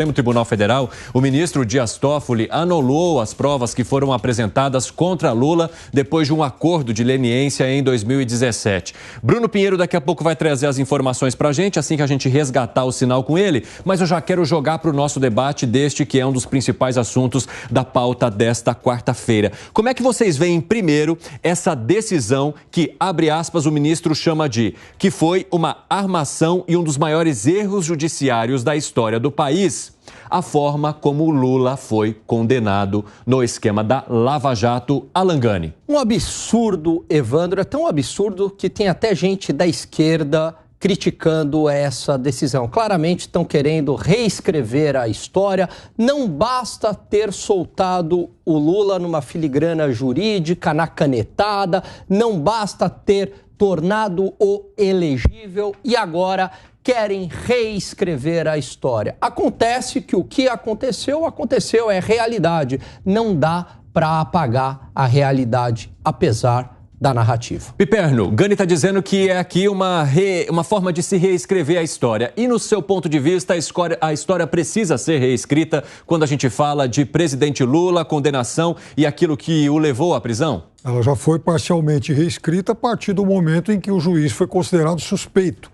Supremo Tribunal Federal, o ministro Dias Toffoli anulou as provas que foram apresentadas contra Lula depois de um acordo de leniência em 2017. Bruno Pinheiro daqui a pouco vai trazer as informações para a gente, assim que a gente resgatar o sinal com ele, mas eu já quero jogar para o nosso debate deste que é um dos principais assuntos da pauta desta quarta-feira. Como é que vocês veem, primeiro, essa decisão que, abre aspas, o ministro chama de que foi uma armação e um dos maiores erros judiciários da história do país? A forma como o Lula foi condenado no esquema da Lava Jato. Alan Gani. Um absurdo, Evandro, é tão absurdo que tem até gente da esquerda criticando essa decisão. Claramente estão querendo reescrever a história. Não basta ter soltado o Lula numa filigrana jurídica, na canetada, não basta ter tornado-o elegível e agora querem reescrever a história. Acontece que o que aconteceu, é realidade. Não dá para apagar a realidade, apesar da narrativa. Piperno, Gani está dizendo que é aqui uma forma de se reescrever a história. E no seu ponto de vista, a história precisa ser reescrita quando a gente fala de presidente Lula, condenação e aquilo que o levou à prisão? Ela já foi parcialmente reescrita a partir do momento em que o juiz foi considerado suspeito.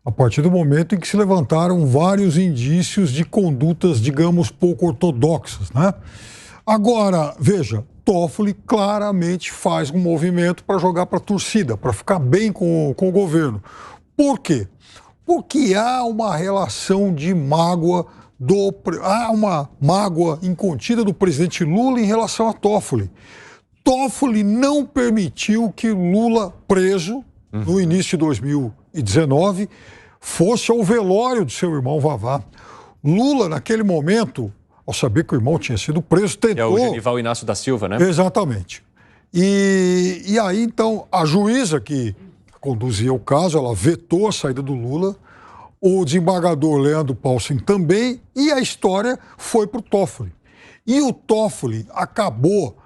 A partir do momento em que se levantaram vários indícios de condutas, digamos, pouco ortodoxas, né? Agora, veja, Toffoli claramente faz um movimento para jogar para a torcida, para ficar bem com o governo. Por quê? Porque há uma relação de mágoa, há uma mágoa incontida do presidente Lula em relação a Toffoli. Toffoli não permitiu que Lula, preso no início de 2019, fosse ao velório de seu irmão Vavá. Lula, naquele momento, ao saber que o irmão tinha sido preso, tentou... É o Genival Inácio da Silva, né? Exatamente. E aí, então, a juíza que conduzia o caso, ela vetou a saída do Lula, o desembargador Leandro Paulsen também, e a história foi para o Toffoli. E o Toffoli acabou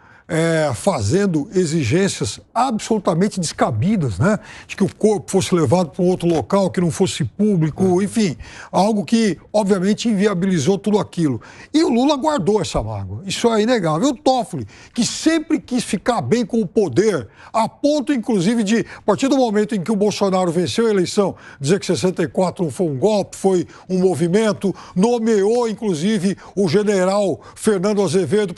fazendo exigências absolutamente descabidas, né? De que o corpo fosse levado para um outro local, que não fosse público, enfim, algo que, obviamente, inviabilizou tudo aquilo. E o Lula guardou essa mágoa, isso é inegável. O Toffoli, que sempre quis ficar bem com o poder, a ponto, inclusive, de, a partir do momento em que o Bolsonaro venceu a eleição, dizer que 64 não foi um golpe, foi um movimento, nomeou, inclusive, o general Fernando Azevedo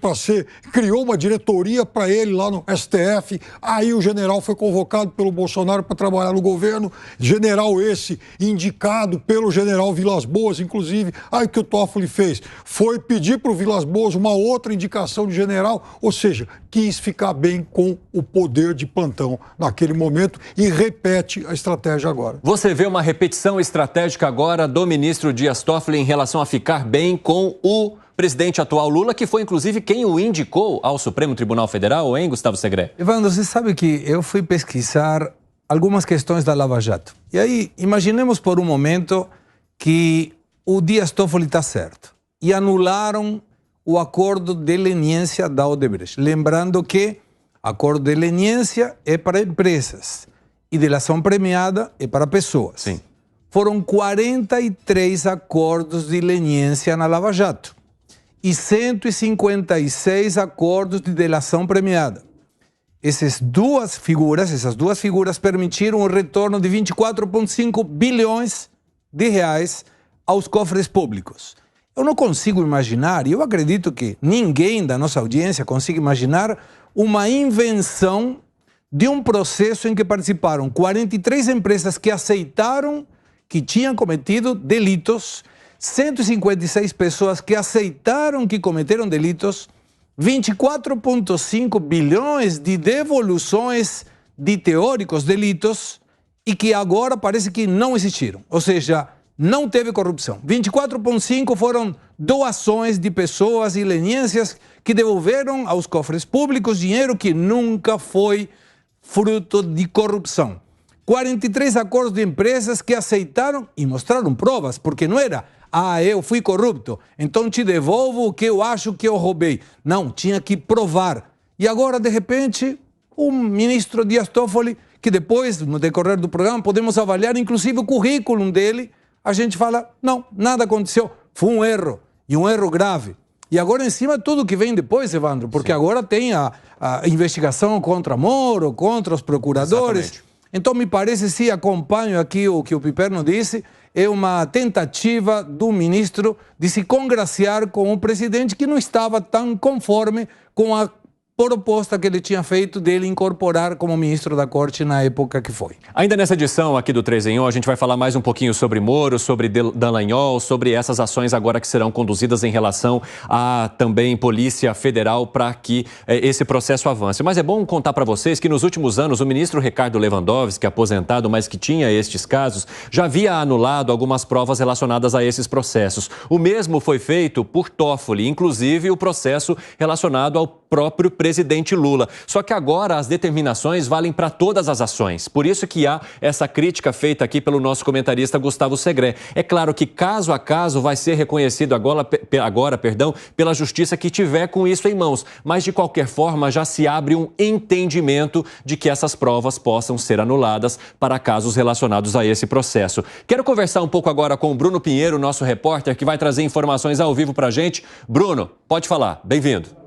criou uma diretoria para ele lá no STF, aí o general foi convocado pelo Bolsonaro para trabalhar no governo, general esse indicado pelo general Vilas Boas, inclusive, aí o que o Toffoli fez? Foi pedir para o Vilas Boas uma outra indicação de general, ou seja, quis ficar bem com o poder de plantão naquele momento e repete a estratégia agora. Você vê uma repetição estratégica agora do ministro Dias Toffoli em relação a ficar bem com o presidente atual Lula, que foi inclusive quem o indicou ao Supremo Tribunal Federal, hein, Gustavo Segré? Evandro, você sabe que eu fui pesquisar algumas questões da Lava Jato. E aí, imaginemos por um momento que o Dias Toffoli está certo e anularam o acordo de leniência da Odebrecht. Lembrando que acordo de leniência é para empresas e delação premiada é para pessoas. Sim. Foram 43 acordos de leniência na Lava Jato e 156 acordos de delação premiada. Essas duas figuras permitiram o retorno de 24,5 bilhões de reais aos cofres públicos. Eu não consigo imaginar, e eu acredito que ninguém da nossa audiência consiga imaginar, uma invenção de um processo em que participaram 43 empresas que aceitaram que tinham cometido delitos, 156 pessoas que aceitaram que cometeram delitos, 24,5 bilhões de devoluções de teóricos delitos e que agora parece que não existiram. Ou seja, não teve corrupção. 24,5 foram doações de pessoas e leniências que devolveram aos cofres públicos dinheiro que nunca foi fruto de corrupção. 43 acordos de empresas que aceitaram e mostraram provas, porque não era eu fui corrupto, então te devolvo o que eu acho que eu roubei. Não, tinha que provar. E agora, de repente, o ministro Dias Toffoli, que depois, no decorrer do programa, podemos avaliar inclusive o currículo dele, a gente fala, não, nada aconteceu, foi um erro. e um erro grave. E agora, em cima, tudo que vem depois, Evandro, porque agora tem a investigação contra Moro, contra os procuradores. Exatamente. Então, me parece, se acompanho aqui o que o Piperno disse, é uma tentativa do ministro de se congraciar com o presidente que não estava tão conforme com a proposta que ele tinha feito dele incorporar como ministro da Corte na época que foi. Ainda nessa edição aqui do 3 em 1, a gente vai falar mais um pouquinho sobre Moro, sobre Dallagnol, sobre essas ações agora que serão conduzidas em relação à também Polícia Federal para que esse processo avance. Mas é bom contar para vocês que nos últimos anos o ministro Ricardo Lewandowski, aposentado, mas que tinha estes casos, já havia anulado algumas provas relacionadas a esses processos. O mesmo foi feito por Toffoli, inclusive o processo relacionado ao próprio presidente Lula. Só que agora as determinações valem para todas as ações. Por isso que há essa crítica feita aqui pelo nosso comentarista Gustavo Segré. É claro que caso a caso vai ser reconhecido agora, pela justiça que tiver com isso em mãos. Mas de qualquer forma já se abre um entendimento de que essas provas possam ser anuladas para casos relacionados a esse processo. Quero conversar um pouco agora com o Bruno Pinheiro, nosso repórter, que vai trazer informações ao vivo para a gente. Bruno, pode falar. Bem-vindo.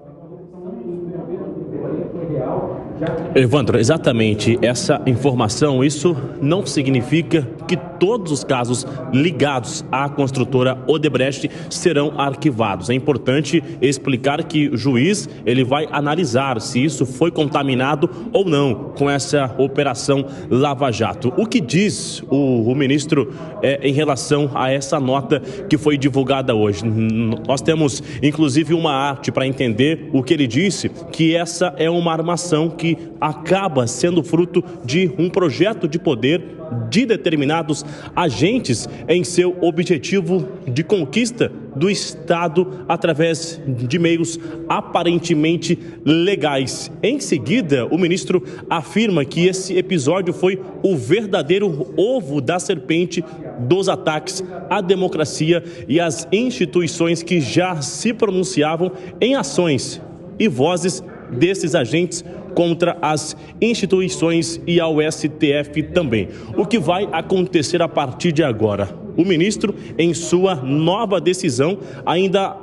Evandro, exatamente essa informação, isso não significa que todos os casos ligados à construtora Odebrecht serão arquivados. É importante explicar que o juiz ele vai analisar se isso foi contaminado ou não com essa operação Lava Jato. O que diz o ministro em relação a essa nota que foi divulgada hoje? Nós temos inclusive uma arte para entender o que ele disse, que essa é uma armação que acaba sendo fruto de um projeto de poder de determinados agentes em seu objetivo de conquista do Estado através de meios aparentemente legais. Em seguida, o ministro afirma que esse episódio foi o verdadeiro ovo da serpente dos ataques à democracia e às instituições que já se pronunciavam em ações e vozes desses agentes contra as instituições e ao STF também. O que vai acontecer a partir de agora? O ministro, em sua nova decisão, ainda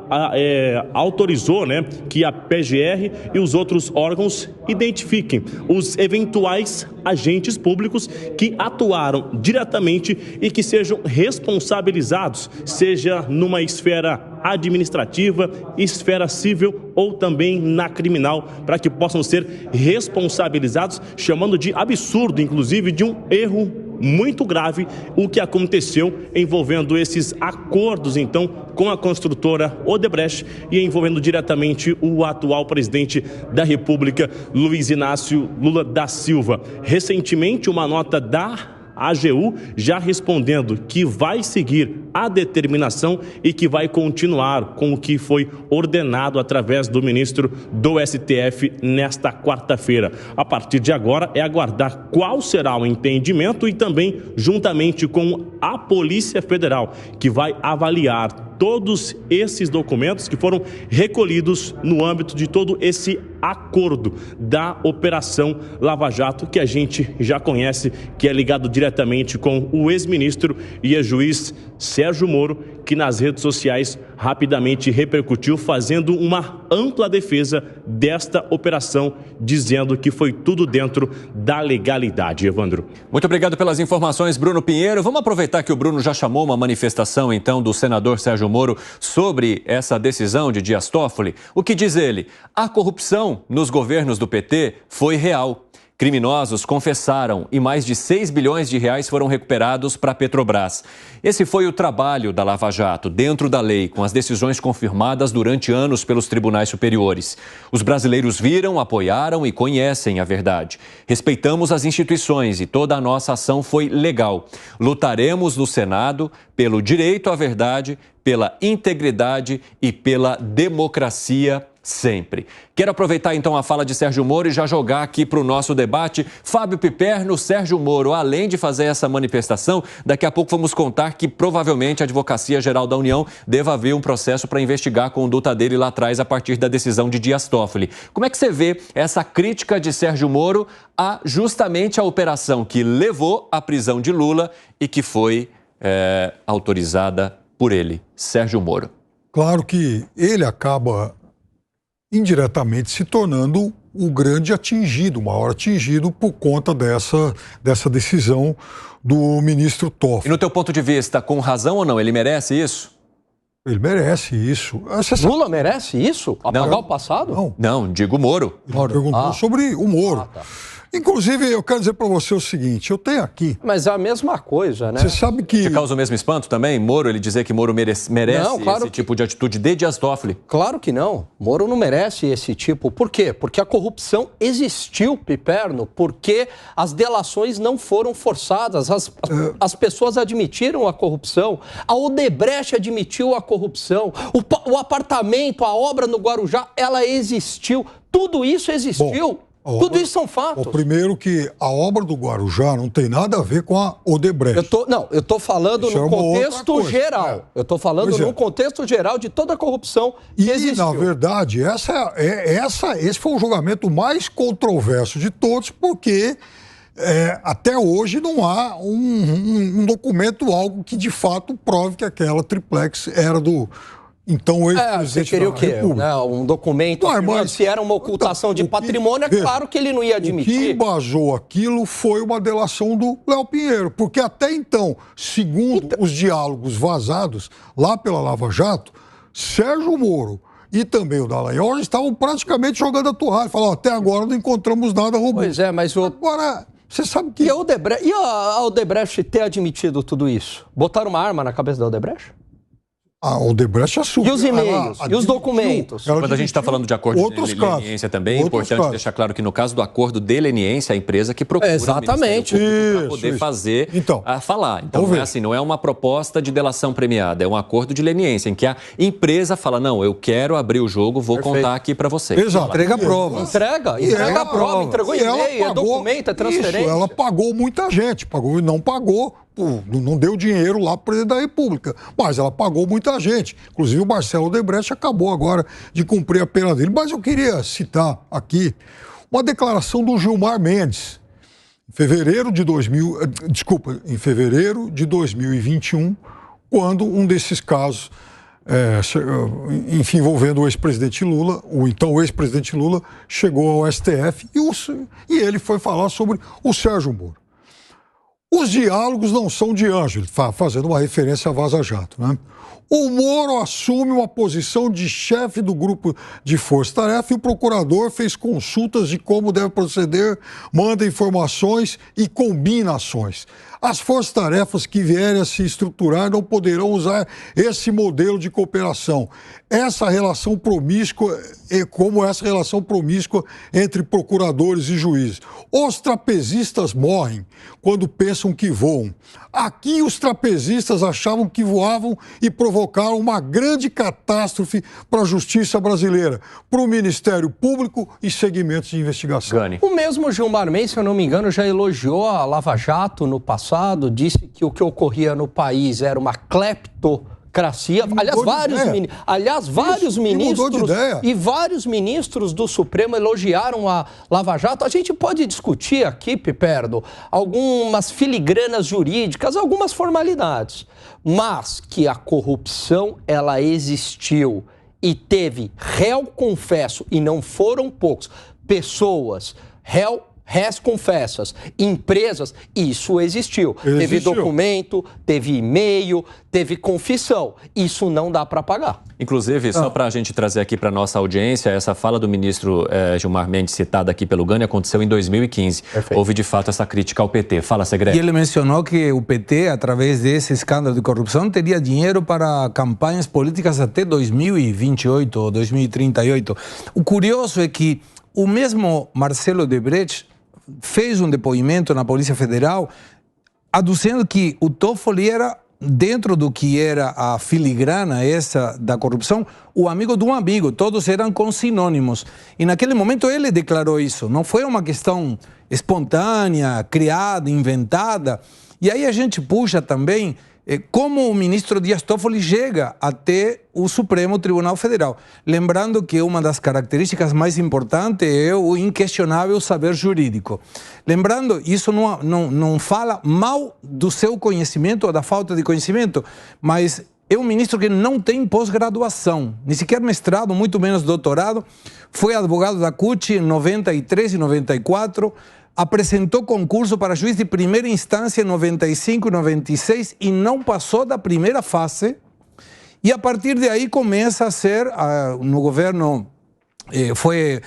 autorizou que a PGR e os outros órgãos identifiquem os eventuais agentes públicos que atuaram diretamente e que sejam responsabilizados, seja numa esfera administrativa, esfera civil ou também na criminal, para que possam ser responsabilizados, chamando de absurdo, inclusive, de um erro muito grave o que aconteceu envolvendo esses acordos, então, com a construtora Odebrecht e envolvendo diretamente o atual presidente da República, Luiz Inácio Lula da Silva. Recentemente, uma nota da AGU já respondendo que vai seguir a determinação e que vai continuar com o que foi ordenado através do ministro do STF nesta quarta-feira. A partir de agora é aguardar qual será o entendimento e também juntamente com a Polícia Federal, que vai avaliar todos esses documentos que foram recolhidos no âmbito de todo esse acordo da Operação Lava Jato, que a gente já conhece, que é ligado diretamente com o ex-ministro e ex-juiz Sérgio Moro, que nas redes sociais rapidamente repercutiu, fazendo uma ampla defesa desta operação, dizendo que foi tudo dentro da legalidade. Evandro. Muito obrigado pelas informações, Bruno Pinheiro. Vamos aproveitar que o Bruno já chamou uma manifestação, então, do senador Sérgio Moro sobre essa decisão de Dias Toffoli. O que diz ele? A corrupção nos governos do PT foi real. Criminosos confessaram e mais de 6 bilhões de reais foram recuperados para a Petrobras. Esse foi o trabalho da Lava Jato, dentro da lei, com as decisões confirmadas durante anos pelos tribunais superiores. Os brasileiros viram, apoiaram e conhecem a verdade. Respeitamos as instituições e toda a nossa ação foi legal. Lutaremos no Senado pelo direito à verdade, pela integridade e pela democracia sempre. Quero aproveitar então a fala de Sérgio Moro e já jogar aqui para o nosso debate. Fábio Piperno, Sérgio Moro, além de fazer essa manifestação, daqui a pouco vamos contar que provavelmente a Advocacia Geral da União deva haver um processo para investigar a conduta dele lá atrás a partir da decisão de Dias Toffoli. Como é que você vê essa crítica de Sérgio Moro a justamente a operação que levou à prisão de Lula e que foi autorizada por ele, Sérgio Moro? claro que ele acaba indiretamente se tornando o grande atingido, o maior atingido por conta dessa decisão do ministro Toffoli. E no teu ponto de vista, com razão ou não, ele merece isso? Ele merece isso. Lula merece isso? Apagar o passado? Não, digo Moro. Ele perguntou sobre o Moro. Tá. Inclusive, eu quero dizer para você o seguinte, eu tenho aqui... Mas é a mesma coisa, né? Você sabe que... Te causa o mesmo espanto também? Moro, ele dizer que Moro merece Não, claro esse tipo de atitude de Dias Toffoli? Claro que não. Moro não merece esse tipo. Por quê? Porque a corrupção existiu, Piperno, porque as delações não foram forçadas, as pessoas admitiram a corrupção, a Odebrecht admitiu a corrupção, o apartamento, a obra no Guarujá, ela existiu. Tudo isso existiu. Tudo isso são fatos. Primeiro que a obra do Guarujá não tem nada a ver com a Odebrecht. Eu tô falando no contexto geral. Eu tô falando no contexto geral de toda a corrupção que existiu. Na verdade, esse foi o julgamento mais controverso de todos, porque até hoje não há um documento, algo que de fato prove que aquela triplex era do... Então, você queria o quê? Um documento, se era uma ocultação de patrimônio, é claro que ele não ia admitir. O que embasou aquilo foi uma delação do Léo Pinheiro, porque até então, segundo os diálogos vazados lá pela Lava Jato, Sérgio Moro e também o Dallagnol estavam praticamente jogando a toalha. Falaram, até agora não encontramos nada robusto. Pois é, mas Agora, você sabe que... E a Odebrecht ter admitido tudo isso? Botaram uma arma na cabeça da Odebrecht? A Odebrecht assumiu. E os e-mails? E os documentos? Quando a gente está falando de acordo de leniência também, é importante deixar claro que no caso do acordo de leniência, a empresa que procura exatamente para poder fazer, falar. Então não é assim, não é uma proposta de delação premiada, é um acordo de leniência, em que a empresa fala, não, eu quero abrir o jogo, vou contar aqui para você. Exato. Entrega a prova. Entrega a prova, entregou e-mail, é documento, é transferência. Ela pagou muita gente, pagou e não pagou. Não deu dinheiro lá para o presidente da República, mas ela pagou muita gente. Inclusive o Marcelo Odebrecht acabou agora de cumprir a pena dele. Mas eu queria citar aqui uma declaração do Gilmar Mendes, em fevereiro de 2021, quando um desses casos, envolvendo o ex-presidente Lula, o então ex-presidente Lula, chegou ao STF e ele foi falar sobre o Sérgio Moro. Os diálogos não são de anjo, fazendo uma referência a Vaza Jato, né? O Moro assume uma posição de chefe do grupo de força-tarefa e o procurador fez consultas de como deve proceder, manda informações e combina ações. As forças-tarefas que vierem a se estruturar não poderão usar esse modelo de cooperação. Essa relação promíscua entre procuradores e juízes. Os trapezistas morrem quando pensam que voam. Aqui os trapezistas achavam que voavam e provocaram uma grande catástrofe para a justiça brasileira, para o Ministério Público e segmentos de investigação. Gani. O mesmo Gilmar Mendes, se eu não me engano, já elogiou a Lava Jato no passado, disse que o que ocorria no país era uma cleptocracia. Aliás, vários ministros do Supremo elogiaram a Lava Jato. A gente pode discutir aqui, Piperno, algumas filigranas jurídicas, algumas formalidades, mas que a corrupção ela existiu e teve réu confesso, e não foram poucos, pessoas, réis confessas, empresas, isso existiu. Teve documento, teve e-mail, teve confissão. Isso não dá para pagar. Inclusive, só para a gente trazer aqui para nossa audiência, essa fala do ministro Gilmar Mendes, citada aqui pelo Gani, aconteceu em 2015. Perfeito. Houve, de fato, essa crítica ao PT. Fala, Segrete. E ele mencionou que o PT, através desse escândalo de corrupção, teria dinheiro para campanhas políticas até 2028 ou 2038. O curioso é que o mesmo Marcelo Odebrecht fez um depoimento na Polícia Federal aduzindo que o Toffoli era, dentro do que era a filigrana essa da corrupção, o amigo de um amigo, todos eram com sinônimos. E naquele momento ele declarou isso, não foi uma questão espontânea, criada, inventada. E aí a gente puxa também como o ministro Dias Toffoli chega até o Supremo Tribunal Federal. Lembrando que uma das características mais importantes é o inquestionável saber jurídico. Lembrando, isso não fala mal do seu conhecimento ou da falta de conhecimento, mas é um ministro que não tem pós-graduação, nem sequer mestrado, muito menos doutorado. Foi advogado da CUT em 93 e 94, apresentou concurso para juiz de primeira instância em 95 e 96 e não passou da primeira fase. E a partir de aí começa a ser, no governo, foi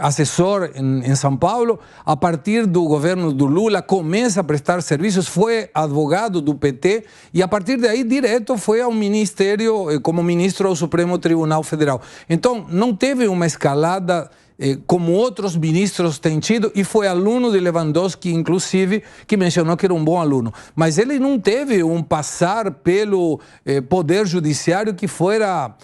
assessor em São Paulo. A partir do governo do Lula começa a prestar serviços, foi advogado do PT e a partir de aí direto foi ao ministério, como ministro ao Supremo Tribunal Federal. Então não teve uma escalada como outros ministros têm tido, e foi aluno de Lewandowski, inclusive, que mencionou que era um bom aluno. Mas ele não teve um passar pelo Poder Judiciário que fora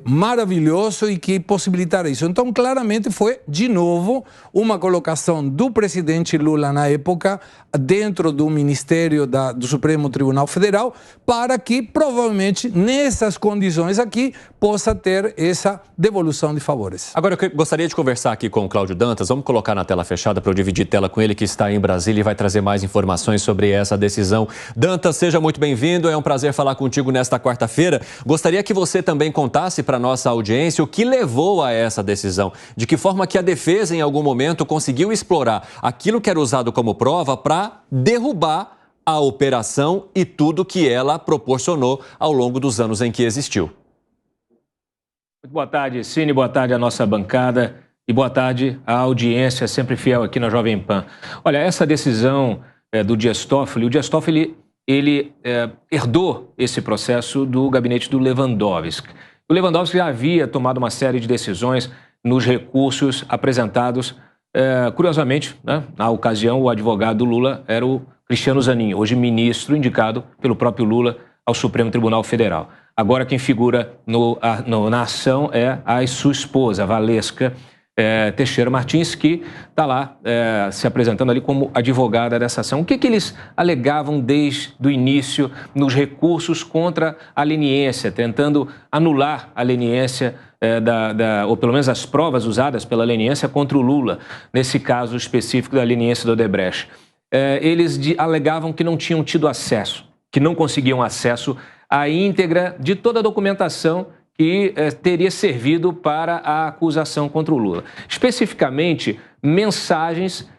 maravilhoso e que possibilitara isso. Então, claramente, foi, de novo, uma colocação do presidente Lula na época dentro do Ministério do Supremo Tribunal Federal para que, provavelmente, nessas condições aqui, possa ter essa devolução de favores. Agora, eu gostaria de conversar aqui com o Cláudio Dantas. Vamos colocar na tela fechada para eu dividir tela com ele, que está em Brasília e vai trazer mais informações sobre essa decisão. Dantas, seja muito bem-vindo. É um prazer falar contigo nesta quarta-feira. Gostaria que você também contasse para a nossa audiência o que levou a essa decisão. De que forma que a defesa, em algum momento, conseguiu explorar aquilo que era usado como prova para derrubar a operação e tudo que ela proporcionou ao longo dos anos em que existiu. Muito boa tarde, Cine, boa tarde à nossa bancada e boa tarde à audiência sempre fiel aqui na Jovem Pan. Olha, essa decisão do Dias Toffoli, o Dias Toffoli, ele herdou esse processo do gabinete do Lewandowski. O Lewandowski já havia tomado uma série de decisões nos recursos apresentados. Curiosamente, né, na ocasião, o advogado do Lula era o Cristiano Zanin, hoje ministro indicado pelo próprio Lula ao Supremo Tribunal Federal. Agora quem figura na ação é a sua esposa, a Valesca Teixeira Martins, que está lá se apresentando ali como advogada dessa ação. O que eles alegavam desde o início nos recursos contra a leniência, tentando anular a leniência ou pelo menos as provas usadas pela leniência contra o Lula, nesse caso específico da leniência do Odebrecht. Eles alegavam que não tinham tido acesso, que não conseguiam acesso à íntegra de toda a documentação que teria servido para a acusação contra o Lula. Especificamente, mensagens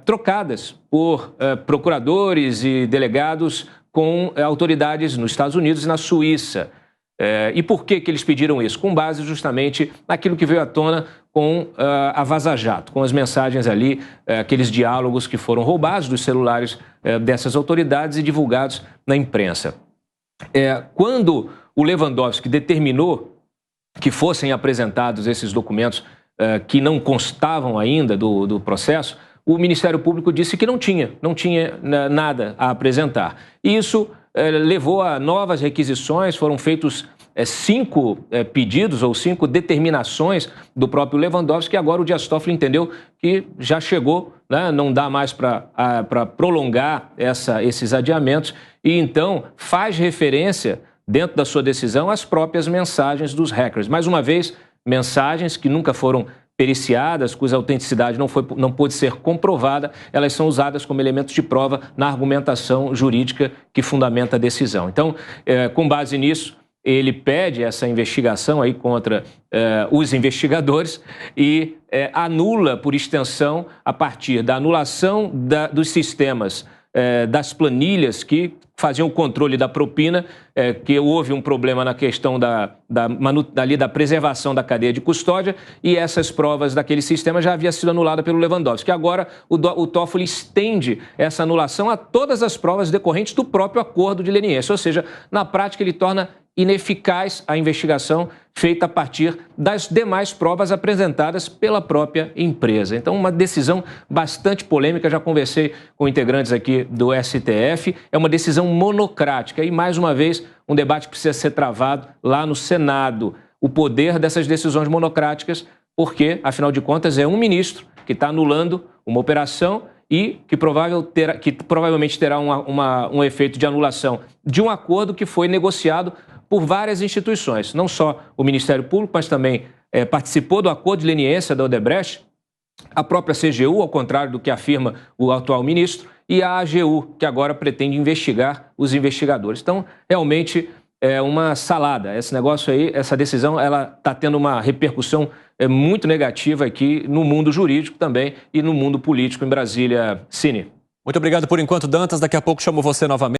trocadas por procuradores e delegados com autoridades nos Estados Unidos e na Suíça. E por que eles pediram isso? Com base justamente naquilo que veio à tona com a Vaza Jato, com as mensagens ali, aqueles diálogos que foram roubados dos celulares dessas autoridades e divulgados na imprensa. Quando o Lewandowski determinou que fossem apresentados esses documentos que não constavam ainda do processo, o Ministério Público disse que não tinha nada a apresentar. E isso levou a novas requisições, foram feitos 5 pedidos ou 5 determinações do próprio Lewandowski, que agora o Dias Toffoli entendeu que já chegou, né? Não dá mais para prolongar esses adiamentos, e então faz referência, dentro da sua decisão, às próprias mensagens dos hackers. Mais uma vez, mensagens que nunca foram periciadas, cuja autenticidade não pôde ser comprovada, elas são usadas como elementos de prova na argumentação jurídica que fundamenta a decisão. Então, com base nisso, ele pede essa investigação aí contra os investigadores e anula, por extensão, a partir da anulação dos sistemas das planilhas que faziam o controle da propina, que houve um problema na questão da preservação da cadeia de custódia, e essas provas daquele sistema já havia sido anulada pelo Lewandowski. Agora, o Toffoli estende essa anulação a todas as provas decorrentes do próprio acordo de leniência, ou seja, na prática ele torna ineficaz a investigação feita a partir das demais provas apresentadas pela própria empresa. Então, uma decisão bastante polêmica, já conversei com integrantes aqui do STF, é uma decisão monocrática e, mais uma vez, um debate que precisa ser travado lá no Senado. O poder dessas decisões monocráticas, porque, afinal de contas, é um ministro que está anulando uma operação e que provavelmente terá um efeito de anulação de um acordo que foi negociado por várias instituições, não só o Ministério Público, mas também participou do acordo de leniência da Odebrecht, a própria CGU, ao contrário do que afirma o atual ministro, e a AGU, que agora pretende investigar os investigadores. Então, realmente, uma salada. Esse negócio aí, essa decisão, ela está tendo uma repercussão muito negativa aqui no mundo jurídico também e no mundo político em Brasília. Cine. Muito obrigado por enquanto, Dantas. Daqui a pouco chamo você novamente.